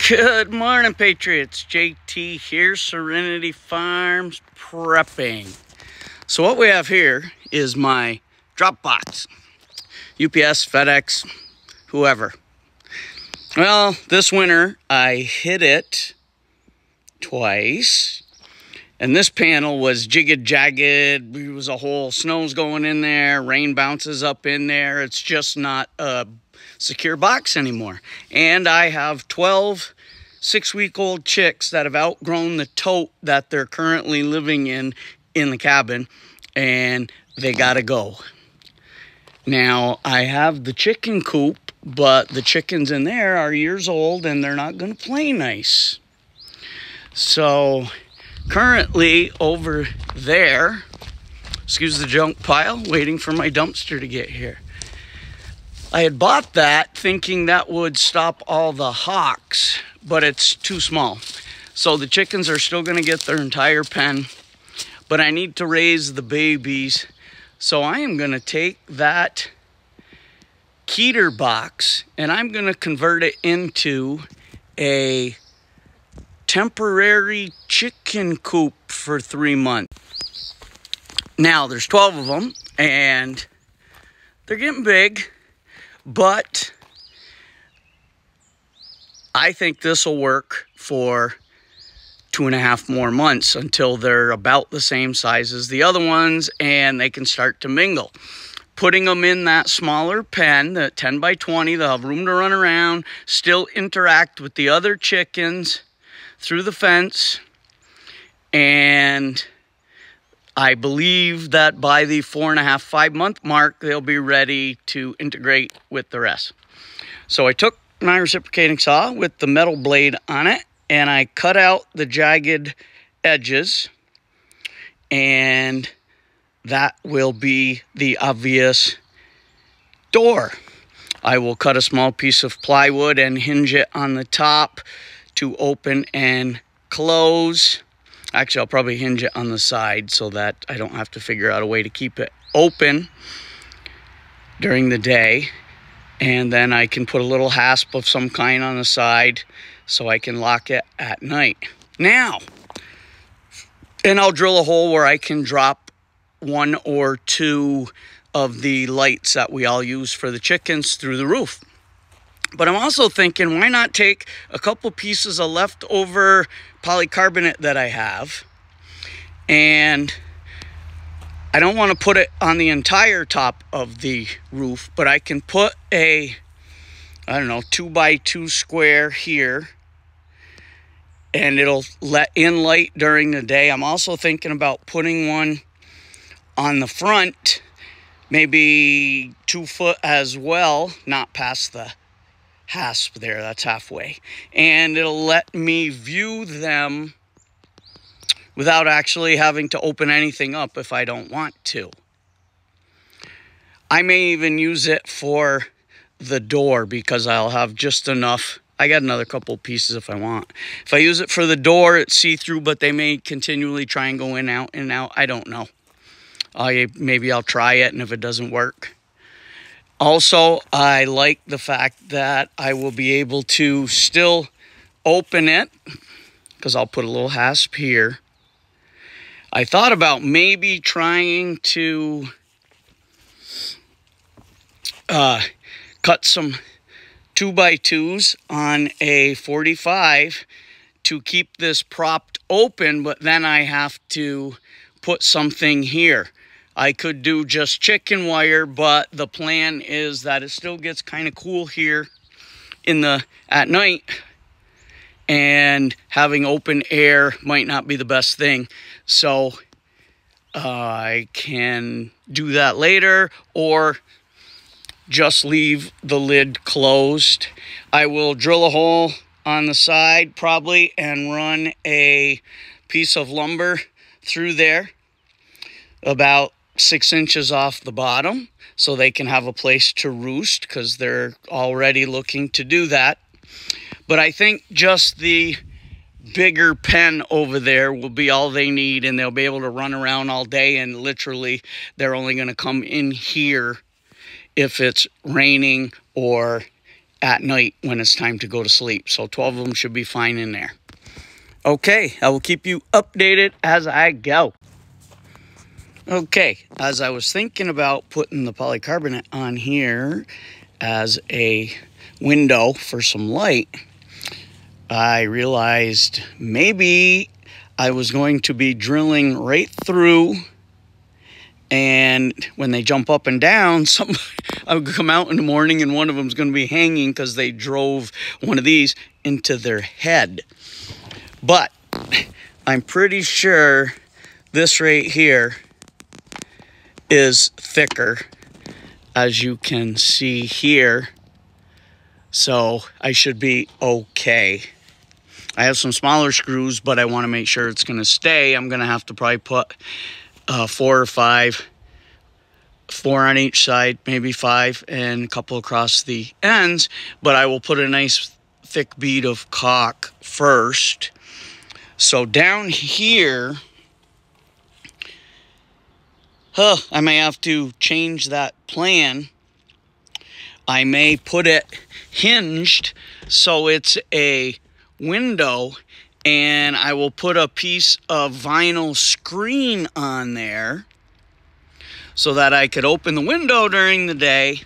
Good morning, Patriots. JT here, Serenity Farms prepping. So what we have here is my drop box. UPS, FedEx, whoever. Well, this winter I hit it twice. And this panel was jagged. It was a hole. Snow's going in there. Rain bounces up in there. It's just not a secure box anymore. And I have 12 6-week-old chicks that have outgrown the tote that they're currently living in the cabin. And they gotta go. Now, I have the chicken coop, but the chickens in there are years old and they're not gonna play nice. So currently over there, excuse the junk pile, waiting for my dumpster to get here. I had bought that thinking that would stop all the hawks, but it's too small. So the chickens are still gonna get their entire pen, but I need to raise the babies. So I am gonna take that Keeter box and I'm gonna convert it into a temporary chicken coop for 3 months. Now there's 12 of them and they're getting big, but I think this will work for 2.5 more months until they're about the same size as the other ones and they can start to mingle. Putting them in that smaller pen, the 10 by 20, they'll have room to run around, still interact with the other chickens through the fence, and I believe that by the 4.5, 5 month mark, they'll be ready to integrate with the rest. So I took my reciprocating saw with the metal blade on it, and I cut out the jagged edges, and that will be the obvious door. I will cut a small piece of plywood and hinge it on the top to open and close. Actually, I'll probably hinge it on the side so that I don't have to figure out a way to keep it open during the day. And then I can put a little hasp of some kind on the side so I can lock it at night. Now, and I'll drill a hole where I can drop 1 or 2 of the lights that we all use for the chickens through the roof. But I'm also thinking, why not take a couple pieces of leftover polycarbonate that I have, and I don't want to put it on the entire top of the roof, but I can put a, 2 by 2 square here, and it'll let in light during the day. I'm also thinking about putting one on the front, maybe 2 foot as well, not past the hasp there, that's halfway, and it'll let me view them without actually having to open anything up if I don't want to. I may even use it for the door because I'll have just enough. I got another couple pieces if I want. If I use it for the door, it's see-through, but they may continually try and go in and out. I don't know. Maybe I'll try it, and if it doesn't work. Also, I like the fact that I will be able to still open it because I'll put a little hasp here. I thought about maybe trying to cut some 2 by 2s on a 45 to keep this propped open, but then I have to put something here. I could do just chicken wire, but the plan is that it still gets kind of cool here at night, and having open air might not be the best thing. So I can do that later or just leave the lid closed. I will drill a hole on the side probably and run a piece of lumber through there about 6 inches off the bottom so they can have a place to roost because they're already looking to do that. But I think just the bigger pen over there will be all they need, and they'll be able to run around all day, and literally they're only going to come in here if it's raining or at night when it's time to go to sleep. So 12 of them should be fine in there. Okay, I will keep you updated as I go. Okay, as I was thinking about putting the polycarbonate on here as a window for some light, I realized maybe I was going to be drilling right through, and when they jump up and down, I would come out in the morning and one of them's going to be hanging because they drove one of these into their head. But I'm pretty sure this right here is thicker, as you can see here. So I should be okay. I have some smaller screws, but I want to make sure it's going to stay. I'm going to have to probably put 4 or 5, 4 on each side, maybe 5, and a couple across the ends. But I will put a nice thick bead of caulk first. So down here, I may have to change that plan. I may put it hinged so it's a window, and I will put a piece of vinyl screen on there so that I could open the window during the day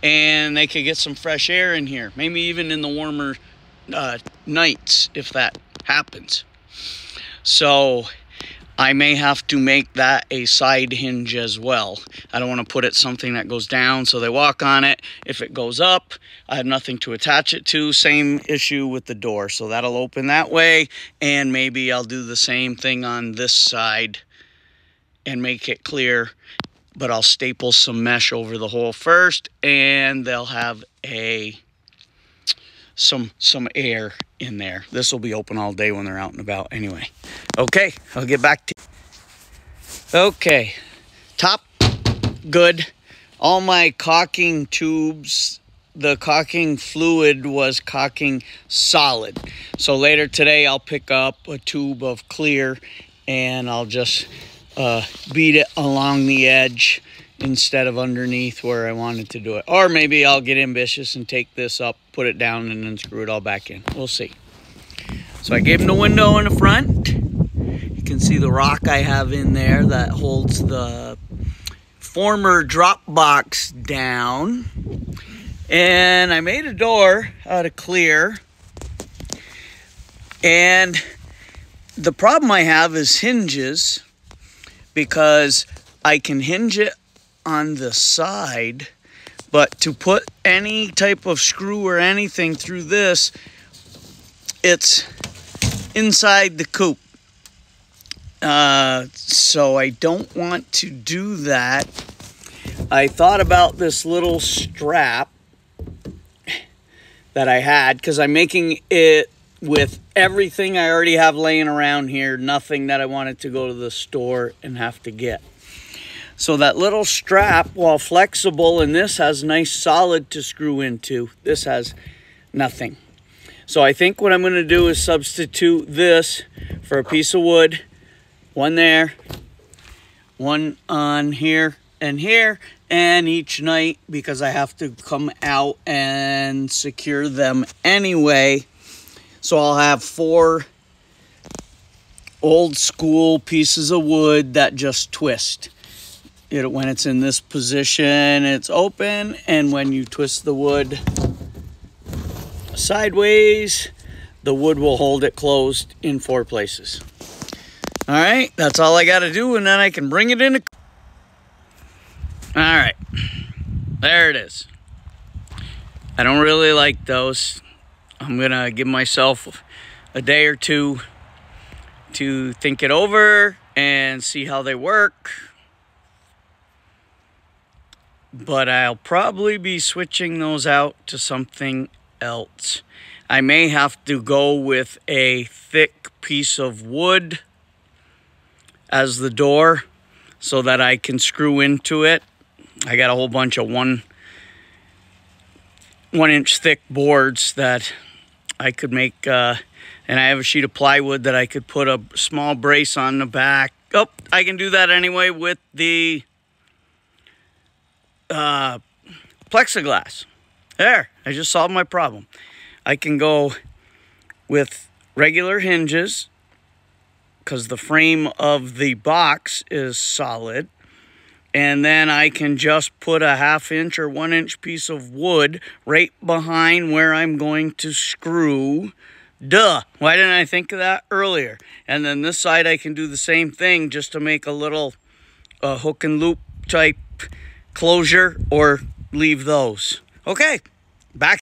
and they could get some fresh air in here, maybe even in the warmer nights if that happens. So I may have to make that a side hinge as well. I don't want to put it something that goes down so they walk on it. If it goes up, I have nothing to attach it to. Same issue with the door. So that'll open that way, and maybe I'll do the same thing on this side and make it clear, but I'll staple some mesh over the hole first, and they'll have some air in there. This will be open all day when they're out and about anyway. Okay, I'll get back to you. Okay, top good. All my caulking tubes, the caulking fluid was caulking solid. So later today I'll pick up a tube of clear and I'll just beat it along the edge instead of underneath where I wanted to do it. Or maybe I'll get ambitious and take this up, put it down, and then screw it all back in. We'll see. So I gave him the window in the front. You can see the rock I have in there that holds the former drop box down. And I made a door out of clear. And the problem I have is hinges, because I can hinge it on the side, but to put any type of screw or anything through this, it's inside the coop. So I don't want to do that. I thought about this little strap that I had, because I'm making it with everything I already have laying around here, nothing that I wanted to go to the store and have to get. So that little strap, while flexible, and this has nice solid to screw into, this has nothing. So I think what I'm going to do is substitute this for a piece of wood, one there, one on here and here, and each night, because I have to come out and secure them anyway. So I'll have 4 old school pieces of wood that just twist. When it's in this position, it's open, and when you twist the wood sideways, the wood will hold it closed in 4 places. All right, that's all I got to do, and then I can bring it in. All right, there it is. I don't really like those. I'm going to give myself a day or two to think it over and see how they work. But I'll probably be switching those out to something else. I may have to go with a thick piece of wood as the door so that I can screw into it. I got a whole bunch of one inch thick boards that I could make, and I have a sheet of plywood that I could put a small brace on the back. Oh, I can do that anyway with the plexiglass. There, I just solved my problem. I can go with regular hinges because the frame of the box is solid. And then I can just put a 1/2 inch or 1 inch piece of wood right behind where I'm going to screw. Duh, why didn't I think of that earlier? And then this side I can do the same thing just to make a little hook and loop type closure or leave those. Okay, back.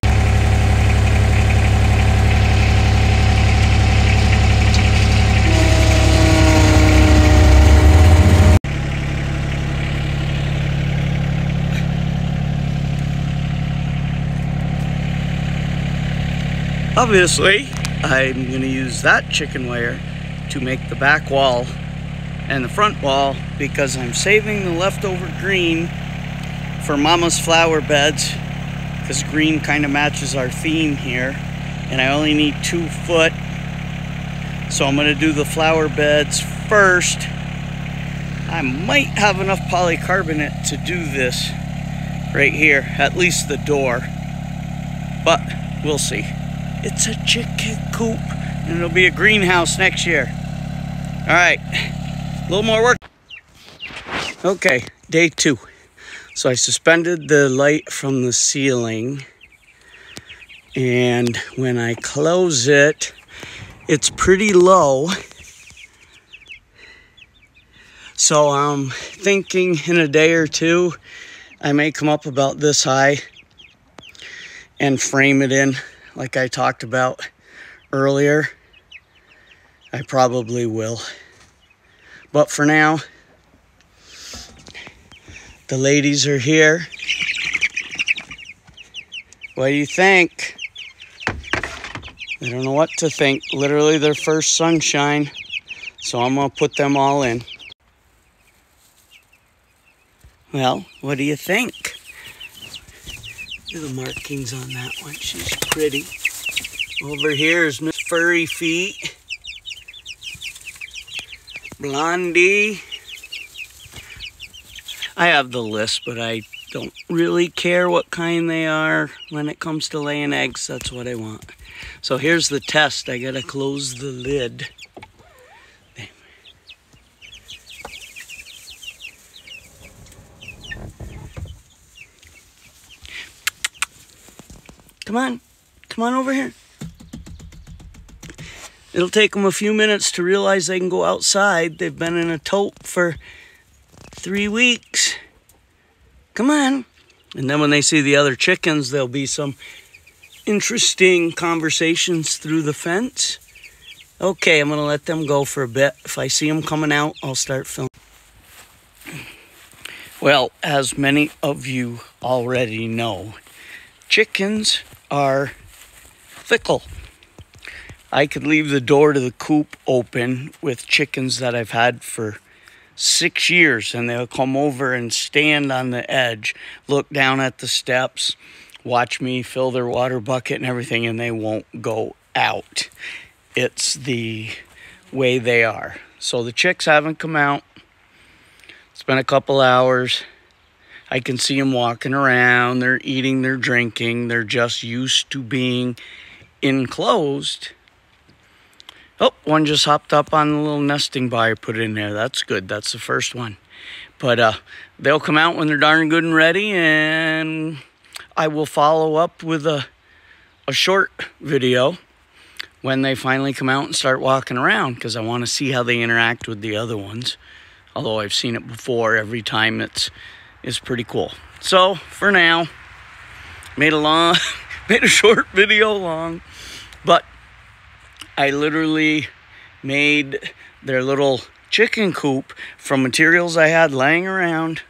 Obviously, I'm going to use that chicken wire to make the back wall and the front wall because I'm saving the leftover green for Mama's flower beds because green kind of matches our theme here, and I only need 2 foot. So I'm going to do the flower beds first. I might have enough polycarbonate to do this right here, at least the door, but we'll see. It's a chicken coop, and it'll be a greenhouse next year. All right, a little more work. Okay, day 2. So I suspended the light from the ceiling, and when I close it, it's pretty low. So I'm thinking in a day or 2, I may come up about this high and frame it in like I talked about earlier. I probably will. But for now, the ladies are here. What do you think? I don't know what to think. Literally their first sunshine. So I'm gonna put them all in. Well, what do you think? Look at the markings on that one. She's pretty. Over here is Miss Furry Feet. Blondie. I have the list, but I don't really care what kind they are. When it comes to laying eggs, that's what I want. So here's the test. I gotta close the lid. Come on over here. It'll take them a few minutes to realize they can go outside. They've been in a tote for 3 weeks. Come on. And then when they see the other chickens, there'll be some interesting conversations through the fence. Okay, I'm gonna let them go for a bit. If I see them coming out, I'll start filming. Well, as many of you already know, chickens are fickle. I could leave the door to the coop open with chickens that I've had for 6 years, and they'll come over and stand on the edge, look down at the steps, watch me fill their water bucket and everything, and they won't go out. It's the way they are. So the chicks haven't come out. It's been a couple hours. I can see them walking around. They're eating, they're drinking. They're just used to being enclosed. Oh, one just hopped up on the little nesting bar I put in there. That's good. That's the first one. But they'll come out when they're darn good and ready, and I will follow up with a short video when they finally come out and start walking around, because I want to see how they interact with the other ones. Although I've seen it before, every time it's pretty cool. So for now, made a short video long, but I literally made their little chicken coop from materials I had laying around.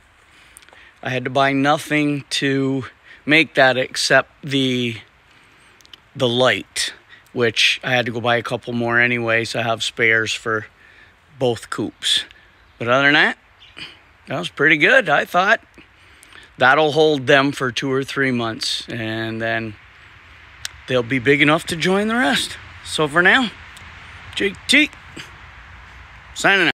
I had to buy nothing to make that except the light, which I had to go buy a couple more anyway, so I have spares for both coops. But other than that, that was pretty good, I thought. That'll hold them for 2 or 3 months, and then they'll be big enough to join the rest. So for now, JT, signing out.